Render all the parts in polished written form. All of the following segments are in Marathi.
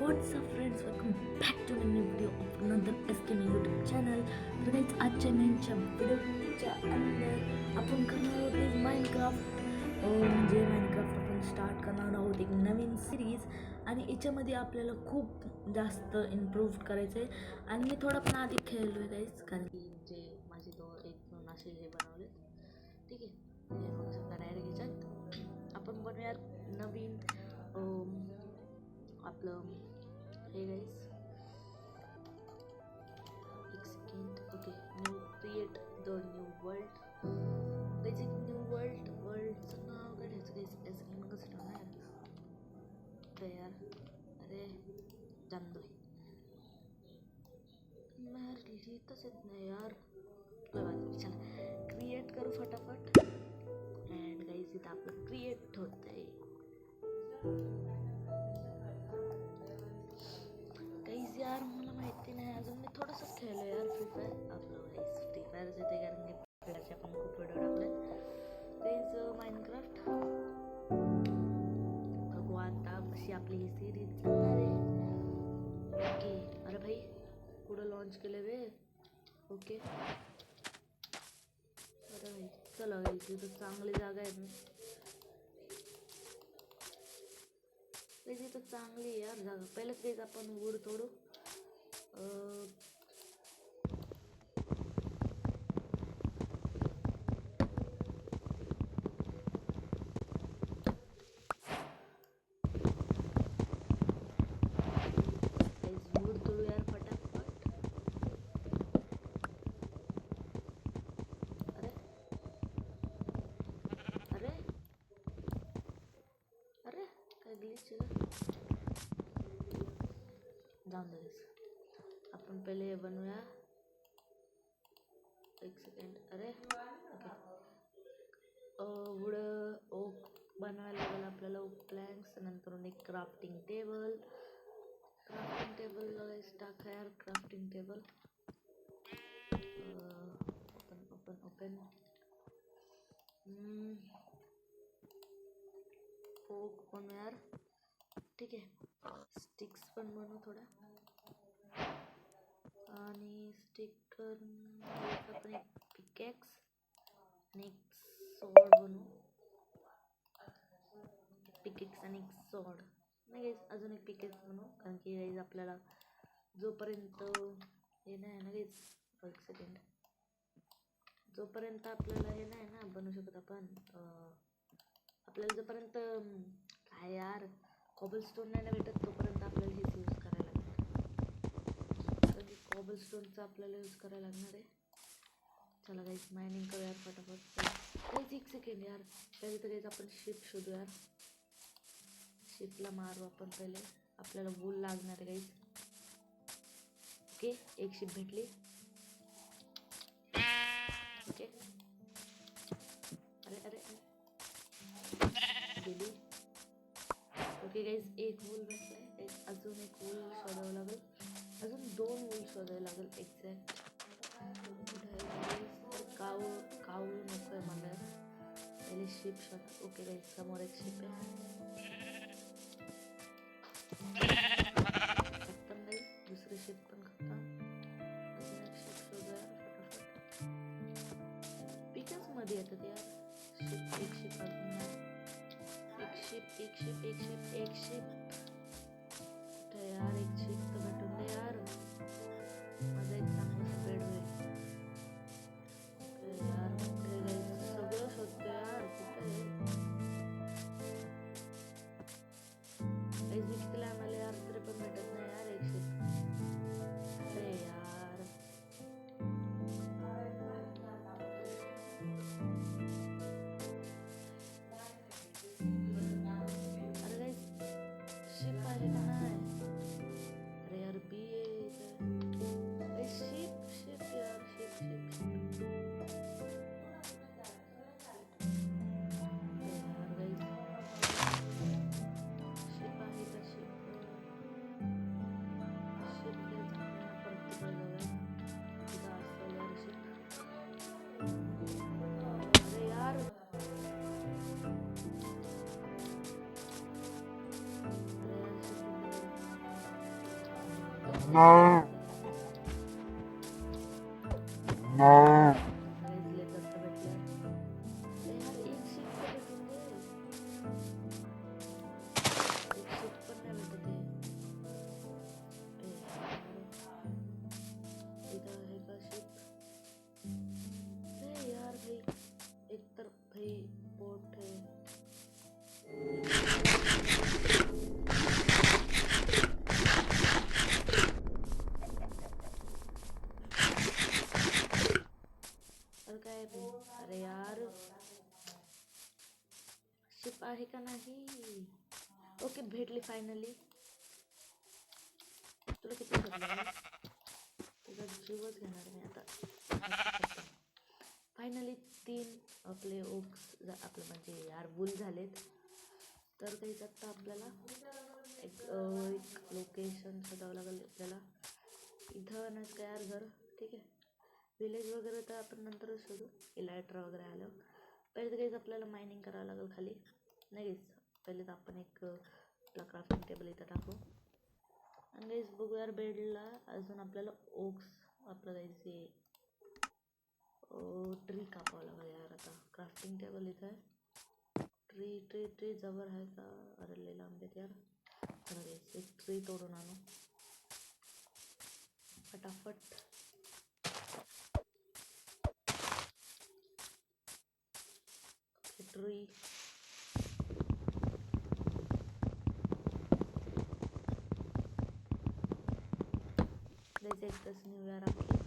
What's up friends, welcome back to a new video of another SKM YouTube channel. तर गाईज आजच्या नवीनच्या व्हिडिओच्या अंदर आपण करणार आहोत माइनक्राफ्ट म्हणजे माइनक्राफ्ट आपण स्टार्ट करणार आहोत एक नवीन सिरीज. आणि याच्यामध्ये आपल्याला खूप जास्त इम्प्रूव्ह करायचं आहे. आणि मी थोडं पण आधी खेळलो आहे गाईज, कारण की जे माझे एक दोन असे हे बनवले. ठीक आहे, हे बघू शकता डायरेक्ट याच्यात आपण बनवूया नवीन आपलं हे गाईज. एक second. Okay, new create the new world. Guys एक न्यू वर्ल्डचं नाव काय ठेवायचं गाईज? एसकेम कसं ठेवणार तयार? अरे जांदोय यार, लिहितच येत नाही यार. चला क्रिएट करू फटाफट. अँड गाईज इथं आपलं क्रिएट होत आहे. गाईज यार मला माहिती नाही अजून, मी थोडंसं खेळलो यार फ्री फायर. आपलं गाईज फ्री फायरच येते कारण की फ्री आपण खूप व्हिडिओ टाकलेत. गाईज माइनक्राफ्ट बघू आता कशी आपली ही सिरीज चालणार आहे. ओके, अरे भाई पुढं लॉन्च केलं वे. ओके अरे भाई चला गाईज, तिथं चांगली जागा आहे. तर चांगली यार जागा. पहिलेच गाईज आपण वूड तोडू. वूड तोडू यार फटाफट. अरे अरे अरे काय ग्लिच जाऊन दे. आपण पहिले हे बनवूया. एक सेकंड. अरे ओके, वुड ओक बनवायला लागेल आपल्याला. ओक प्लॅन्क्स, नंतर एक क्राफ्टिंग टेबल. क्राफ्टिंग टेबल टाका यार. Crafting table open open open. Oak बनवू यार. ठीक आहे, स्टिक्स पण बनवू थोड्या. आणि स्टिक आपण एक पिकॅक्स आणि एक सॉर्ड बनवू. पिकेक्स आणि एक सॉर्ड नाही गाईज, अजून एक पिकेक्स बनवू. कारण की गाईज आपल्याला जोपर्यंत हे नाही ना गाईज, एक सेकंड, जोपर्यंत आपल्याला हे नाही ना बनवू शकत आपण, आपल्याला जोपर्यंत काय यार कॉबलस्टोन नाही ना भेटत तोपर्यंत आपल्याला हेच यूज करायला लागणार. कारण की कॉबलस्टोनचा आपल्याला यूज करायला लागणार आहे. चला गाईज मायनिंग करूया फटाफट. गाईज एक सेकंड यार, पहिले तर गाईज आपण शिप शोधू यार. शिपला मारू आपण पहिले. आपल्याला वूल लागणार आहे गाईज. ओके, एक शिप भेटली. ओके अरे अरे गेली. ओके गाईज एक वूल भेटलाय. अजून एक वूल शोधावं लागेल. अजून 2 वूल शोधावं लागेल एक्झॅक्ट. काऊ काऊ नको आहे मला. पहिले शिप शोधा. ओके गाईज समोर एक शिप आहे. खतम गाईज, दुसरी शिप पण खतम. अजून एक शिप शोधा फटाफट. पिकच मध्ये येतात यार. शिप एक शिप अजून एक शिप एक शिप एक शिप एक शिप. कुठे यार एक शिप तर भेटून दे यार. माझा एक चांगला बेड होईल. यार कुठे गाईज सगळं शोधतो यार. कुठे गाईज मी किती लांब आले यार, तरी पण भेटत नाही यार एक शिप. अरे यार अरे गाईज शिप आहे का नाही? अरे यार बी आहे शिप शिप यार. शिप शिप शिप शिप आहे का? शिप एक तर भाई बोट है और काय भाई अरे यार शिप आहे का नाही ओके भेटली फायनली तुला किती तुझा जीवच घेणार मी आता फायनली 3 आपले ओक्स आपलं म्हणजे यार बुल झालेत तर काहीच आता आपल्याला एक लोकेशन शोधावं लागेल आपल्याला इथं नाही का यार घर ठीक आहे विलेज वगैरे तर आपण नंतरच शोधू इलायट्रा वगैरे आल्यावर पहिले तर काहीच आपल्याला मायनिंग करावं लागेल खाली नाही पहिले तर आपण एक आपला क्राफ्टिंग टेबल इथं टाकू आणि गाईज बघू यार बेडला अजून आपल्याला ओक्स आपलं जायचे ट्री कापावं लागेल यार आता क्राफ्टिंग टेबल इथं आहे ट्री जवळ आहे का अरे लय लांब आहेत यार एक ट्री तोडून आणू फटाफट ट्री एक तस न्यू ईयर आपली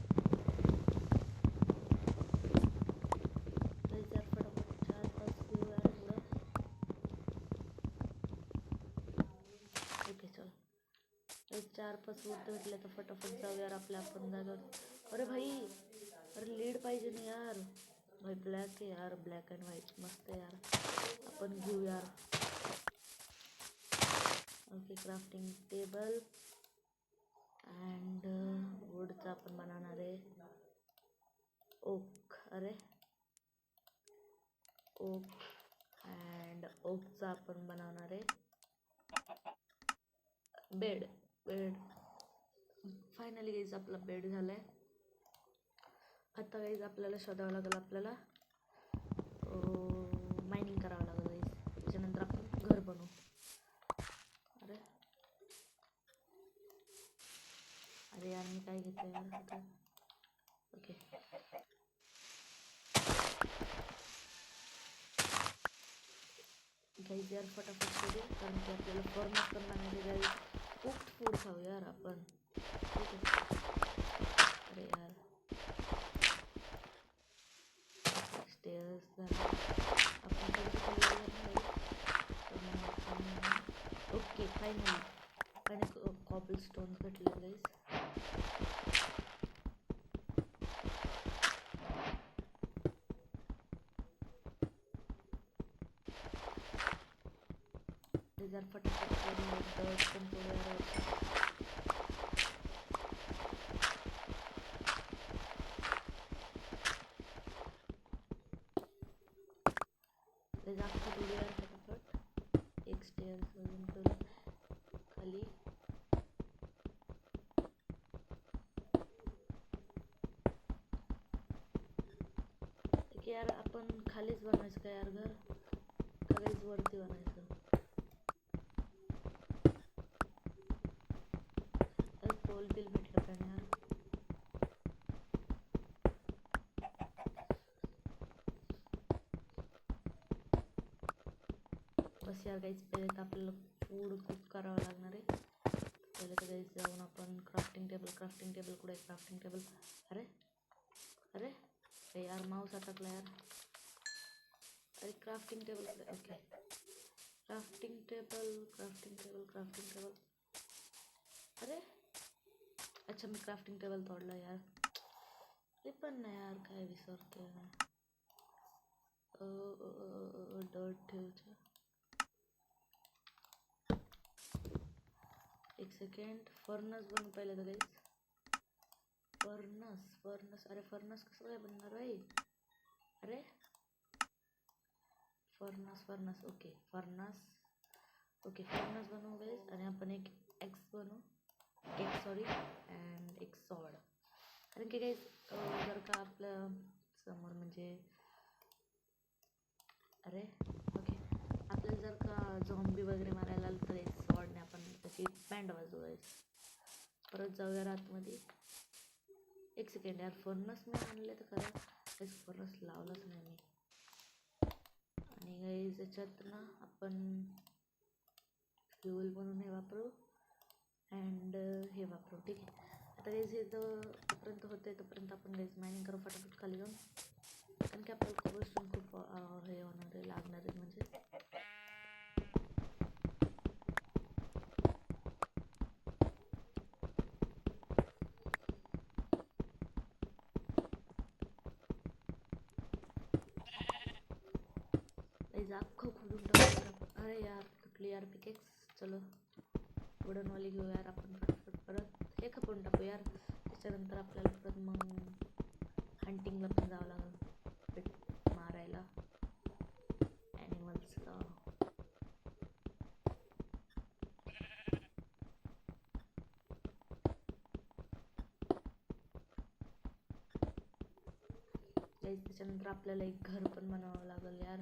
ओके चल 4-5 वोट भेटले तर फटाफट जाऊ यार आपल्या आपण जागा अरे भाई अरे लीड पाहिजे ना यार भाई ब्लॅक आहे यार ब्लॅक अँड व्हाईट मस्त आहे यार आपण घेऊ यार ओके क्राफ्टिंग टेबल अँड वुडचा आपण बनवणार आहे ओक अरे ओक अँड ओकचा आपण बनवणार आहे बेड फायनली गाईज आपला बेड झालाय आता गाईज आपल्याला शोधावं लागेल आपल्याला मायनिंग करावं लागेल गाईज त्याच्यानंतर आपण घर बनवू अरे यार मी काय घेतलं यार आता ओके गाईज यार फटाफट करू कारण की आपल्याला फॉर्मच पण बनायचे गाईज कुक्ड फूड खाऊ यार आपण ठीक आहे अरे यार स्टेअर्स आपण ओके फायनली आणि कॉबल स्टोन्स भेटले गाईज जर फटाफट करून पण फटाफट एक स्टेअर्स अजून करू खाली यार आपण खालीच बनायचं का यार घर खालीच वरती बनायचं कोल बिल भेटलं का यार बस यार गाईज पहिले तर आपल्याला फूड कुक करावं लागणार आहे पहिले तर गाईज जाऊन आपण क्राफ्टिंग टेबल कुठे क्राफ्टिंग टेबल अरे अरे अरे यार माऊस अटकला यार अरे crafting table okay crafting table अरे अच्छा मी क्राफ्टिंग टेबल तोडला यार ते पण नाही यार काय विसरतोय ना डर्ट ठेवच्या एक सेकंड फर्नस बनवू पहिले तर गाईज फर्नस अरे फर्नस कसं काय बनणार भाई अरे फर्नस ओके फर्नस बनवू गाईज आणि आपण एक एक्स बनवू एक्स सॉरी, अँड एक सॉड. कारण की काही जर का आपल्या समोर म्हणजे अरे ओके आपल्याला जर का झॉम्बी वगैरे मारायला आलं तर एक सॉडने आपण त्याची बँड वाजवू. परत जाऊया आतमध्ये. एक सेकंड यार, फर्नस मी आणले तर खरं तेच फर्नस लावलंच नाही मी. आणि गाईज याच्यात ना आपण फ्युल म्हणून हे वापरू अँड हे वापरू. ठीक आहे. आता गाईज हे तोपर्यंत होते तोपर्यंत आपण गाईज मायनिंग करू फटाफट खाली जाऊन. कारण की आपल्याला कोबलस्टोन खूप हे होणार आहे, लागणार आहे म्हणजे. अख्खं खोदून टाकू. अरे यार तुटली यार पिकेक्स. चलो वुडनवाली घेऊ यार आपण फटाफट. परत हे खपून टाकू यार. त्याच्यानंतर आपल्याला परत मग हंटिंगला पण जावं लागेल, पेट मारायला ॲनिमल्सला. त्याच्यानंतर आपल्याला एक घर पण बनवावं लागेल यार.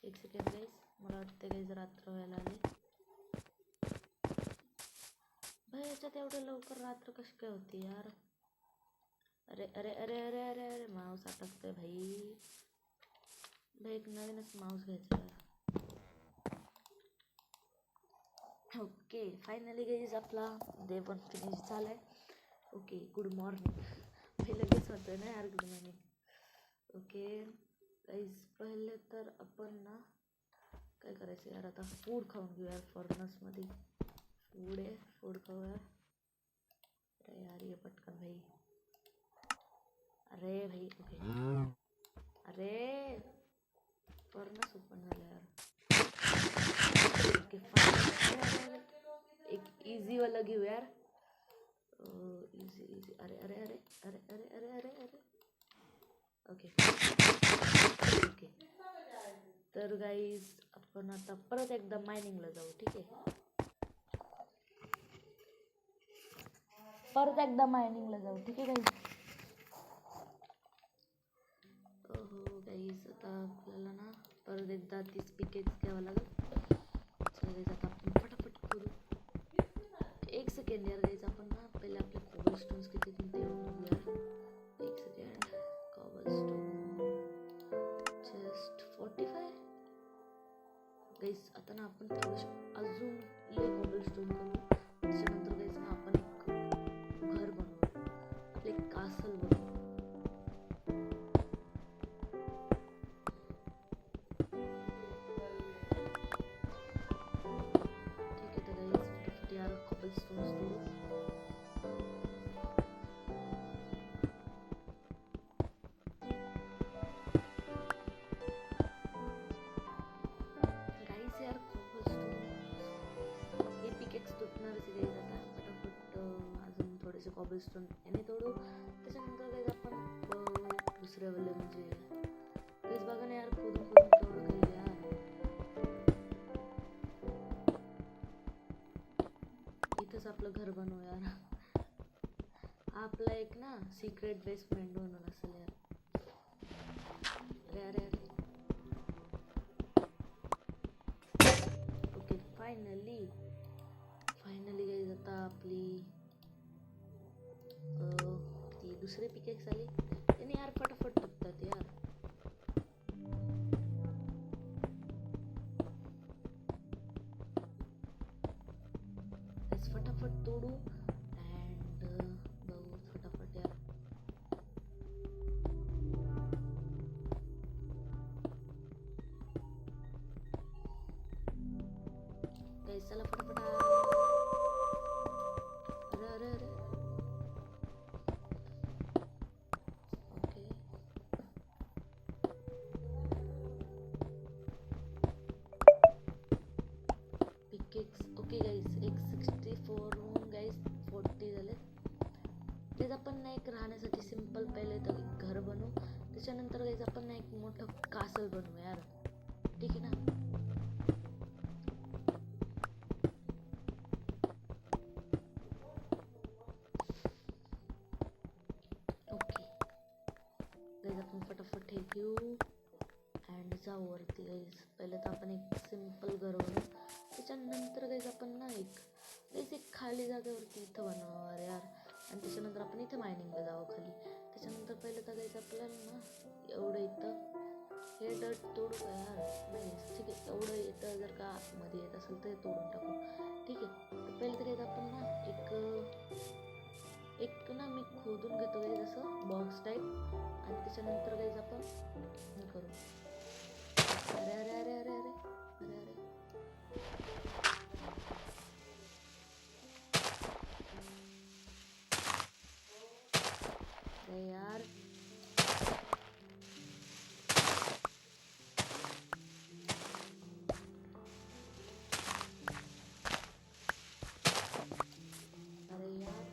एक सेकंड गाईज, मला वाटतं गाईज रात्र व्हायला आली. भाई याच्यात एवढं लवकर रात्र कशी काय होती यार. अरे अरे अरे अरे अरे अरे माऊस अटकतोय भाई. एक नवीनच माऊस घ्यायचा यार. ओके फायनली गाईज आपला डे 1 फिनिश झाला आहे. Okay good morning. मी लगेच होतोय ना यार गुड मॉर्निंग. ओके गाईज पहिले तर आपण ना काय करायचं यार, आता फूड खाऊन घेऊ यार. फर्नसमध्ये फूड आहे, फूड खाऊ यार. अरे यार ये पटकन भाई. अरे भाई ओके. अरे फर्नस ओपन झालं यार. ओके एक इझी वाला घेऊ यार. Easy easy. अरे अरे अरे अरे अरे अरे अरे अरे ओके ओके. तर गाईज आपण आता परत एकदा मायनिंगला जाऊ. ठीक आहे, परत एकदा मायनिंगला जाऊ. ठीक आहे गाईज. हो गाईज आता आपल्याला ना परत एकदा 30 पिकेज घ्यावं लागेल. चला गाईज आता आपण फटाफट करू. एक सेकंड यार गाईज, आपण ना पहिले आपले कोबलस्टोन्स किती ते बघूया. एक सेकंड. Cobblestone just 45 guys. आता ना आपण थोडेसे अजून कोबलस्टोन करू. त्याच्यानंतर गाईज ना आपण एक घर बनवू, आपले एक कासल बनवू. ठीक आहे तर गाईज फटाफट यार कोबलस्टोन्स तोडू. गाईज यार कोबलस्टोन हे पिकेक्स तुटणारच गाईज. आता फटाफट अजून थोडेसे कोबलस्टोन याने तोडू. त्याच्यानंतर गाईज आपण दुसऱ्या वेळेला म्हणजे गाईज बघा ना यार खोदून खोदून तेवढं काही यार. इथंच आपलं घर बनवू यार. आपला एक ना सिक्रेट बेसमेंट बनवून असेल यार. अरे अरे अरे ओके फायनली गाईज आता आपली ती दुसरी पिकेक्स आली. त्याने यार फटाफट तुटतात यार. फटाफट तोडू अँड बघू फटाफट यार. गाईज चला फटाफट. अरे अरे अरे ओके पिकेक्स. ओके गाईज एक 64 होऊन गाईज 40 झाले. एक राहण्यासाठी सिंपल पहिले तर एक घर बनवू, त्याच्यानंतर गाईज आपण ना एक मोठं कासल बनवू यार, ठीक आहे ना. ओके गाईज आपण फटाफट हे घेऊ अँड जाऊ वरती. गाईज पहिले तर आपण एक सिंपल घर बनवू, त्याच्यानंतर गाईज आपण ना एक खाली जागेवरती इथं बनवणार यार, आणि त्याच्यानंतर आपण इथे मायनिंगला जावं खाली. त्याच्यानंतर पहिलं तर गाईज आपल्याला ना एवढं इथं हे डट तोडू का यार, नाही ठीक आहे, एवढं येतं जर का मध्ये येत असेल तर तोडून टाकू, ठीक आहे. तर पहिलं तर गाईज आपण ना एक ना मी खोदून घेतो गाईज असं बॉक्स टाईप, आणि त्याच्यानंतर गाईज आपण हे करू. अरे अरे अरे अरे अरे अरे अरे अरे यार अरे यार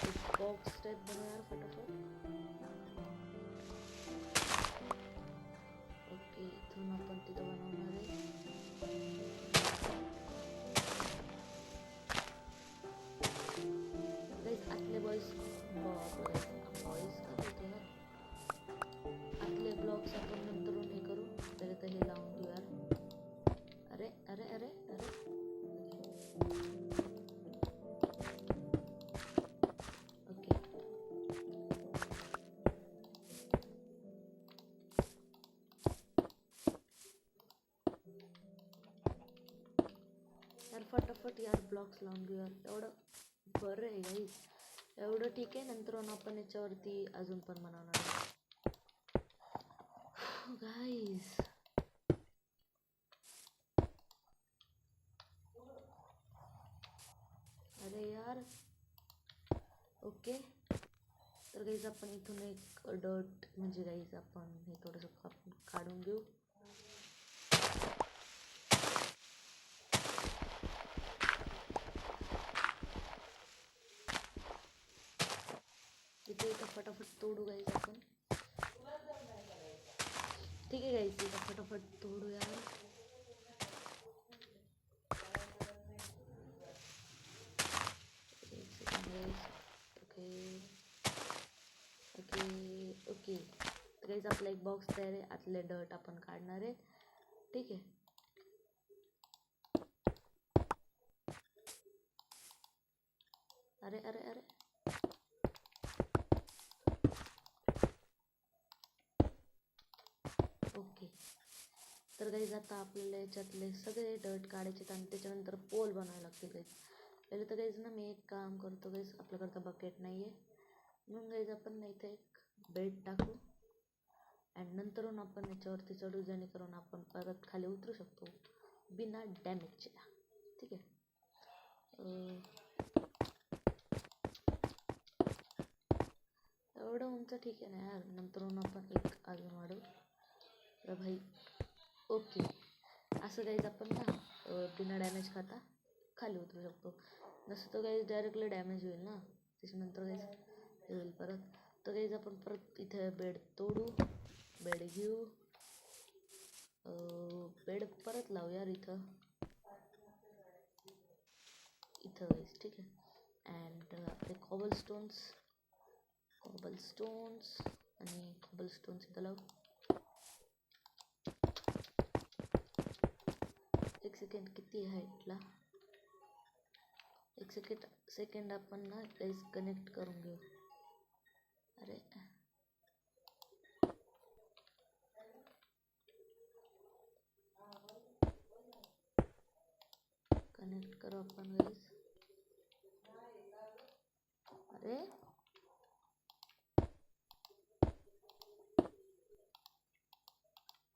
एक बॉक्स टाइप बनो यार फटाफट. ओके इथून आपण तिथं बनवणार आहे. गाईज आतले बॉईज का बोलतो यार, आतले ब्लॉक्स आपण नंतरून हे करू, पहिले तर हे लावून घेऊ यार. अरे अरे अरे अरे ओके यार फटाफट यार ब्लॉक्स लावून घेऊ यार, एवढं बरं आहे गाईज, एवढं ठीक आहे. नंतर आपण याच्यावरती अजून पण बनवणार गाईज. अरे यार ओके तर गाईज आपण इथून एक डट म्हणजे गाईज आपण हे थोडंसं काढून घेऊ. इथे इथं फटाफट तोडू गाईज आपण, ठीक आहे गाईज इथं फटाफट तोडू यार. एक second guys. Okay okay okay तर गाईज आपला एक बॉक्स तयार आहे, आतले डट आपण काढणार आहे, ठीक आहे. अरे अरे अरे ओके तर गाईज आता आपल्याला याच्यातले सगळे डट काढायचे आणि त्याच्यानंतर पोल बनवायला लागतील गाईज. पहिले तर गाईज ना मी एक काम करतो गाईज, आपल्याकडे बकेट नाही आहे म्हणून गाईज आपण ना इथे एक बेड टाकू अँड नंतरून आपण याच्यावरती चढू, जेणेकरून आपण परत खाली उतरू शकतो बिना डॅमेजचे, ठीक आहे. एवढं उंच ठीक आहे ना यार, नंतरून आपण एक अजून वाढवू तर भाई. ओके असं गाईज आपण ना बिना डॅमेज खाता खाली उतरू शकतो. नसं तर गाईज डायरेक्टली डॅमेज होईल ना, त्याच्यानंतर गाईज हे होईल परत. तर गाईज आपण परत इथे बेड तोडू, बेड घेऊ, बेड परत लावू यार इथं गाईज, ठीक आहे. अँड आपले कॉबलस्टोन्स आणि कॉबलस्टोन्स इथं लावू. एक सेकंड किती आहे इथला, एक सेकंड आपण ना गाईज कनेक्ट करून घेऊ. अरे कनेक्ट करू आपण गाईज. अरे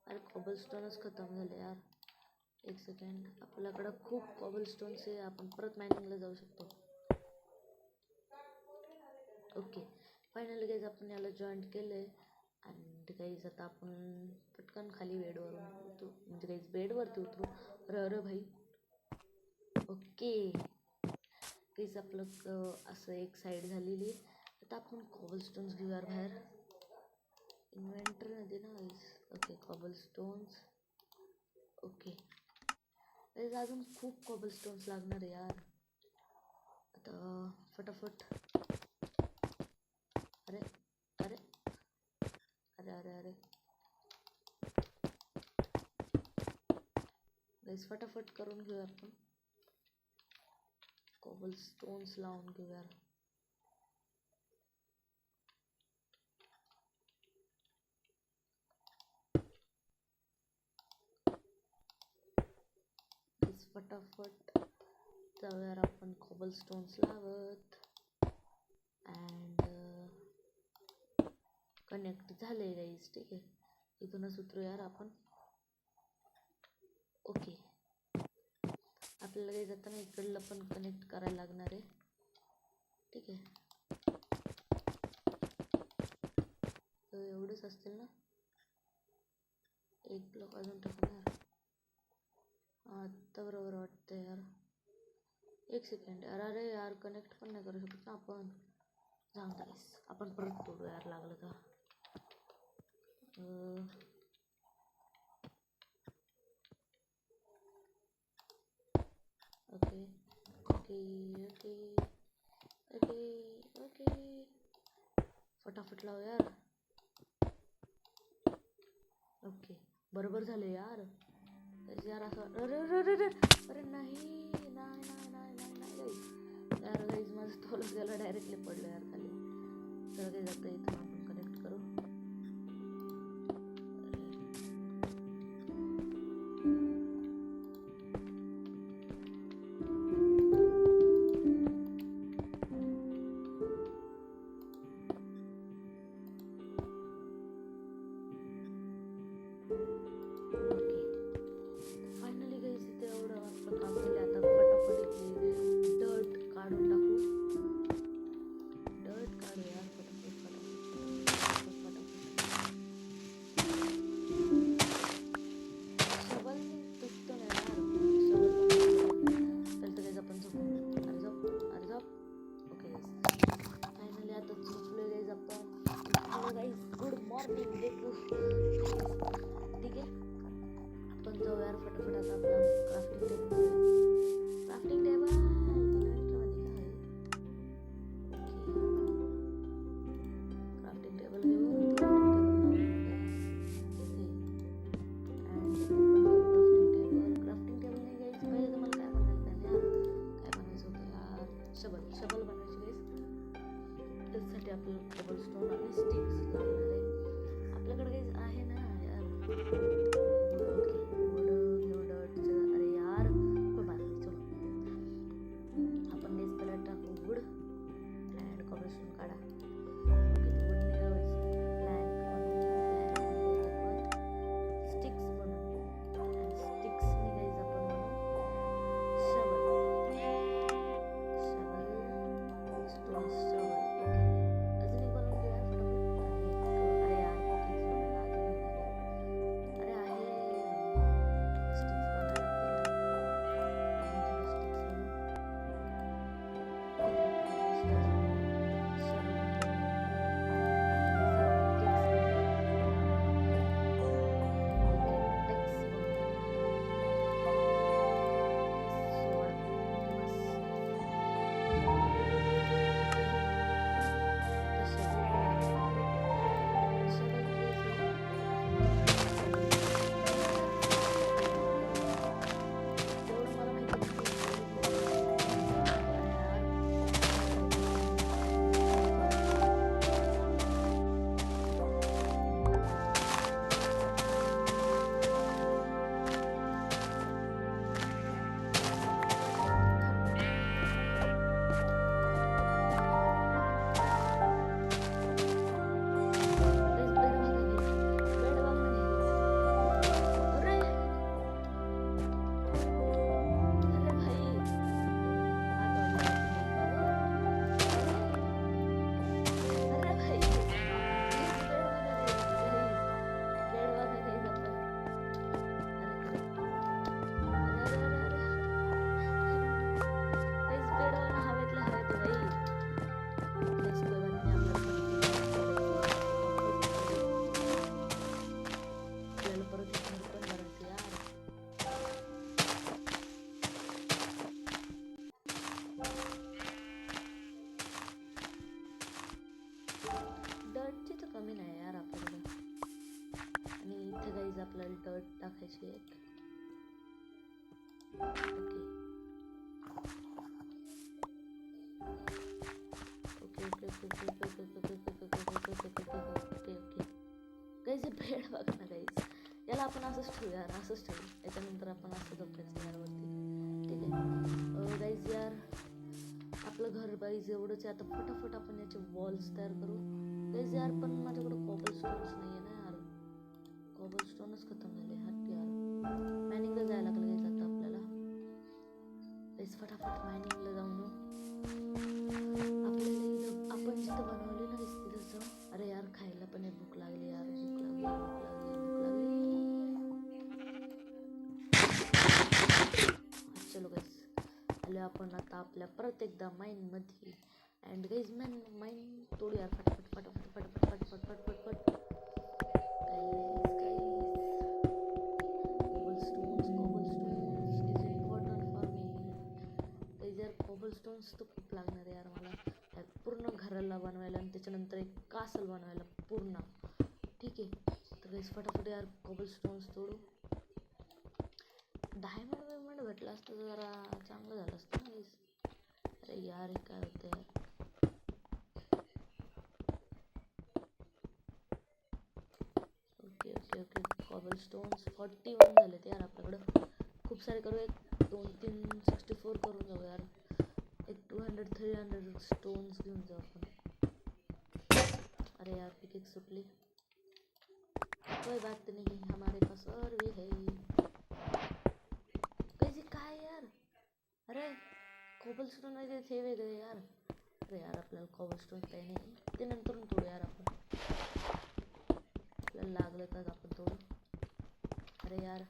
अरे कॉबलस्टोनच खतम झाले यार. एक सेकंड, आपल्याकडं खूप कॉबलस्टोन्स आहे, आपण परत मायनिंगला जाऊ शकतो. ओके फायनली गाईज आपण याला जॉईंट केलं आहे आणि गाईज आता आपण पटकन खाली बेडवरून उतरू, म्हणजे गाईज बेडवरती उतरू. अरे भाई ओके गाईज गाईज आपलं असं एक साईड झालेली. आता आपण कॉबलस्टोन्स घेऊया बाहेर इन्व्हेंटरीमध्ये ना गाईज. ओके कॉबलस्टोन्स. ओके गाईज अजून खूप कॉबलस्टोन्स लागणार आहे यार. आता फटाफट. अरे अरे अरे अरे अरे गाईज फटाफट करून घेऊया आपण. कॉबलस्टोन्स लावून घेऊया. फटाफट जाऊया आपण कॉबलस्टोन्स लावत. अँड कनेक्ट झाले गाईज. ठीक आहे इथूनच उतरू यार आपण. ओके आपल्याला काही जाताना इकडलं पण कनेक्ट करायला लागणार आहे. ठीक आहे एवढेच असतील ना. एक ब्लॉक अजून टाकणार. आता बरोबर वाटतं यार. एक सेकंड यार. अरे यार कनेक्ट पण नाही करू शकत ना आपण. जाऊन गाईस आपण परत तोडू यार लागलं का. Okay okay okay okay okay फटाफट लाव यार. ओके बरोबर झालं यार. यार असं अरे अरे अरे अरे नाही नाही नाही नाही नाही नाही गाईज. यार गाईज माझं तोलच गेला डायरेक्टली पडलं यार खाली. तर काही जातं इथून आपण कनेक्ट करू. कॉबलस्टोन आणि स्टिक्स लागणार आहे. आपल्याकडे काही आहे ना यार. टाकायची एक. Okay okay okay okay okay okay okay okay okay okay guys हे बेड बघा ना गाईज, याला आपण असंच ठेवूया यार, असंच ठेवू. याच्यानंतर आपण असं झोपायचं यारवरती, ठीक आहे गाईज. यार आपलं घर गाईज एवढंच आहे. आता फटाफट आपण याचे वॉल्स तयार करू गाईज. यार पण माझ्याकडं कॉबल स्टोन्स नाही आहे ना यार, कॉबल स्टोनच खतम झाले. हट यार, मायनिंगला जायला लागलं गाईज आता आपल्याला. गाईज फटाफट मायनिंगला जाऊन आपल्याला इथं आपण जिथं बनवले ना गाईज तिथं जाऊ. अरे यार खायला पण भूक लागली यार, भूक लागली भूक लागली भूक लागली. चलो गाईज आलो आपण आता आपल्या परत एकदा माइनमध्ये. अँड गाईज माइन तोडू यार फटाफट फटाफट फटाफट फटाफट फटाफट फट. कोबलस्टोन्स तर खूप लागणार यार मला त्यात पूर्ण घराला बनवायला आणि त्याच्यानंतर एक कासल बनवायला पूर्ण, ठीक आहे. तर गाईस फटाफट यार कोबलस्टोन्स तोडू. डायमंड भेटला असतं तर जरा चांगलं झालं असतं ना गाईस. अरे यार हे काय होतं यार. ओके ओके ओके कोबलस्टोन्स 41 झाले ते यार आपल्याकडं. खूप सारे करू, एक 2 3 64 करून जाऊ यार. एक 200 300 स्टोन्स घेऊन जाऊ आपण. अरे यार पिकेक्स सुटली, कोई बात नहीं हमारे पास और भी है. कैसे काय यार. अरे कोबलस्टोन वगैरे ते वेगळे यार. अरे यार आपल्याला कोबलस्टोन काही नाही, ते नंतर तोडू यार आपण. आपल्याला लागलं तर आपण तोडू. अरे यार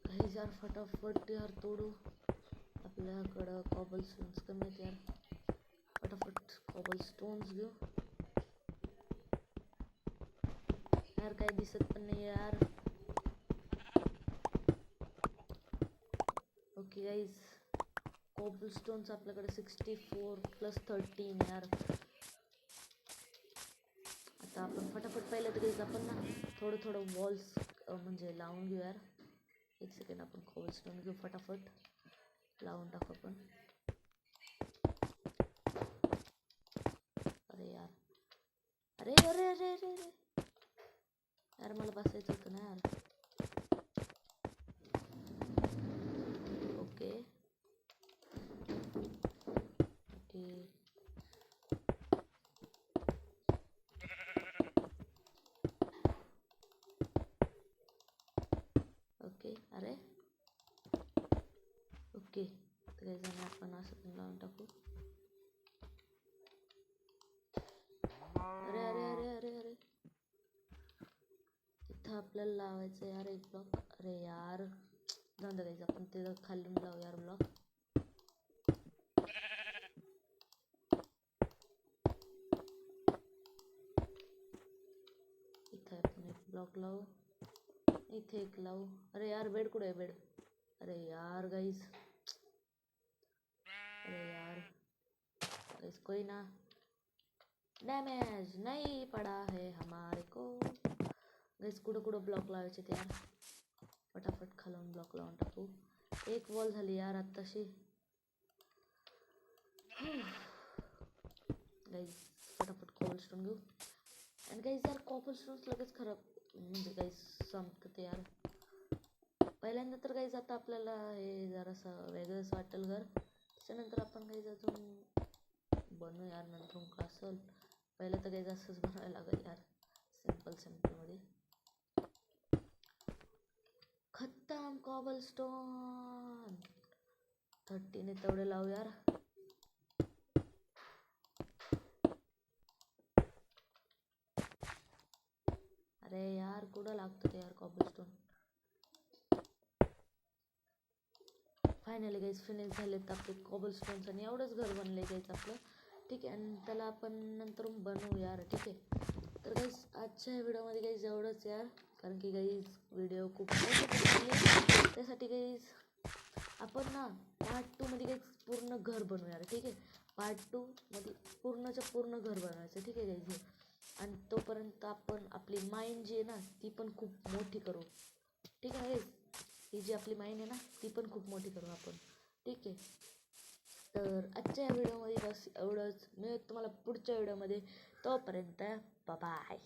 काही यार फटाफट यार तोडू. आपल्याकडं कॉबलस्टोन्स कमी आहेत यार, फटाफट कॉबलस्टोन्स घेऊ. यार काही दिसत पण नाही यार. ओके गाईज कॉबलस्टोन्स आपल्याकडे 64 + 13 यार. आता आपण फटाफट पहिलं तर गाईज आपण ना थोडं थोडं वॉल्स म्हणजे लावून घेऊ यार. एक सेकंड आपण कॉबलस्टोन घेऊ फटाफट लावून टाकू आपण. अरे यार अरे अरे अरे अरे अरे यार मला बसायचं होतं ना यार. ओके ओके ओके अरे ओके तर काही जण आपण असं पण लावून टाकू. अरे अरे अरे अरे अरे इथं आपल्याला लावायचं यार एक ब्लॉक. अरे यार जाऊन दे गाईज आपण ते खालून लावू यार ब्लॉक. इथं आपण एक ब्लॉक लावू, इथे एक लावू. अरे यार बेड कुठे आहे बेड. अरे यार गाईज अरे यार गाइस कोई ना डैमेज नहीं पड़ा है हमारे को. गाइस कुठं कुठं ब्लॉक लावायचे ते यार, फटाफट खालून ब्लॉक लावून टाकू. एक वॉल झाली यार आत्ताशी. गाइस फटाफट कोबलस्टोन घेऊ. आणि गाइस यार कोबलस्टोन्स लगेच खराब म्हणजे गाइस संपतं ते यार. पहिल्यांदा तर गाइस आता आपल्याला हे जरासं वेगळंच वाटेल घर. त्याच्यानंतर आपण गाइस अजून बनवू यार नंतर का असेल. पहिलं तर गाइस असंच बनवायला लागेल यार, सिंपल मध्ये. खत्म कॉबलस्टोन 13 तेवढे लावू यार. अरे यार कुठं लागतं ते यार कॉबलस्टोन. फायनली गाईज फिनिश झालेत आपले कॉबलस्टोन्स आणि एवढंच घर बनले गाईज आपलं, ठीक आहे. आणि त्याला आपण नंतर बनवू यार, ठीक आहे. तर गाईज आजच्या व्हिडिओमध्ये गाईज एवढंच यार, कारण की गाईज व्हिडिओ खूप मोठे त्यासाठी गाईज आपण ना पार्ट 2 मध्ये काही पूर्ण घर बनवूया, ठीक आहे. पार्ट 2 मध्ये पूर्णच्या पूर्ण घर बनवायचं, ठीक आहे गाईज. आणि तोपर्यंत आपण आपली माइंड जी आहे ना ती पण खूप मोठी करू, ठीक आहे गाईज. ही जी आपली माइंड आहे ना ती पण खूप मोठी करू आपण, ठीक आहे. तर आजच्या या व्हिडिओमध्ये बस एवढंच. मी तुम्हाला पुढच्या व्हिडिओमध्ये. तोपर्यंत बाय.